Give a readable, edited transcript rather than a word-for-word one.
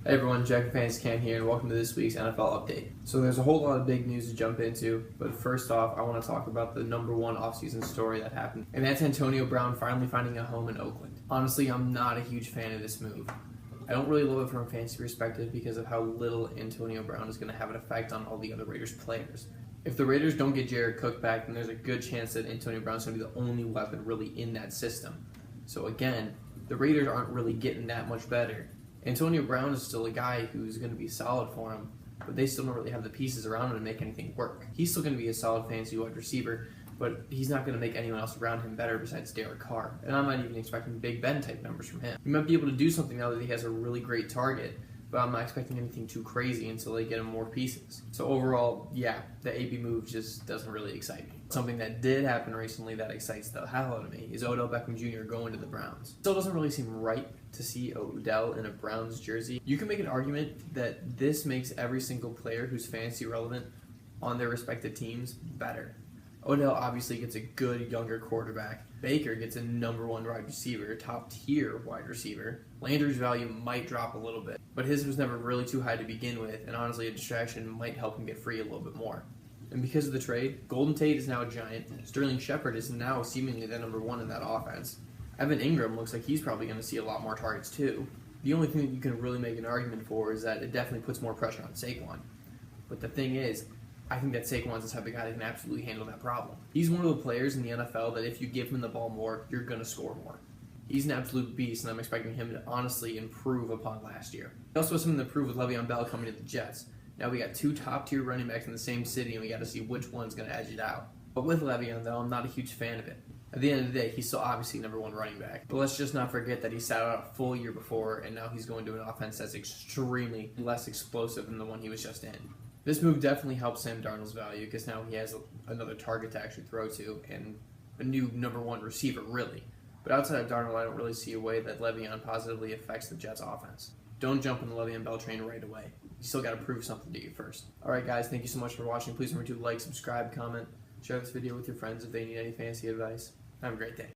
Hey everyone, Jack Fans Can here, and welcome to this week's NFL update. So there's a whole lot of big news to jump into, but first off, I want to talk about the number one offseason story that happened, and that's Antonio Brown finally finding a home in Oakland. Honestly, I'm not a huge fan of this move. I don't really love it from a fantasy perspective because of how little Antonio Brown is going to have an effect on all the other Raiders players. If the Raiders don't get Jared Cook back, then there's a good chance that Antonio Brown's going to be the only weapon really in that system. So again, the Raiders aren't really getting that much better. Antonio Brown is still a guy who's going to be solid for him, but they still don't really have the pieces around him to make anything work. He's still going to be a solid fantasy wide receiver, but he's not going to make anyone else around him better besides Derek Carr. And I'm not even expecting Big Ben type numbers from him. He might be able to do something now that he has a really great target, but I'm not expecting anything too crazy until they get him more pieces. So overall, yeah, the AB move just doesn't really excite me. Something that did happen recently that excites the hell out of me is Odell Beckham Jr. going to the Browns. Still doesn't really seem right to see Odell in a Browns jersey. You can make an argument that this makes every single player who's fantasy relevant on their respective teams better. Odell obviously gets a good younger quarterback. Baker gets a number one wide receiver, top tier wide receiver. Landry's value might drop a little bit, but his was never really too high to begin with, and honestly a distraction might help him get free a little bit more. And because of the trade, Golden Tate is now a giant. Sterling Shepard is now seemingly the number one in that offense. Evan Ingram looks like he's probably going to see a lot more targets too. The only thing that you can really make an argument for is that it definitely puts more pressure on Saquon. But the thing is, I think that Saquon's the type of guy that can absolutely handle that problem. He's one of the players in the NFL that if you give him the ball more, you're going to score more. He's an absolute beast, and I'm expecting him to honestly improve upon last year. He also has something to prove with Le'Veon Bell coming to the Jets. Now we got two top-tier running backs in the same city, and we got to see which one's going to edge it out. But with Le'Veon, though, I'm not a huge fan of it. At the end of the day, he's still obviously number one running back. But let's just not forget that he sat out a full year before, and now he's going to an offense that's extremely less explosive than the one he was just in. This move definitely helps Sam Darnold's value because now he has another target to actually throw to and a new number one receiver, really. But outside of Darnold, I don't really see a way that Le'Veon positively affects the Jets' offense. Don't jump on the Le'Veon Bell train right away. You still got to prove something to you first. Alright guys, thank you so much for watching. Please remember to like, subscribe, comment, share this video with your friends if they need any fantasy advice. Have a great day.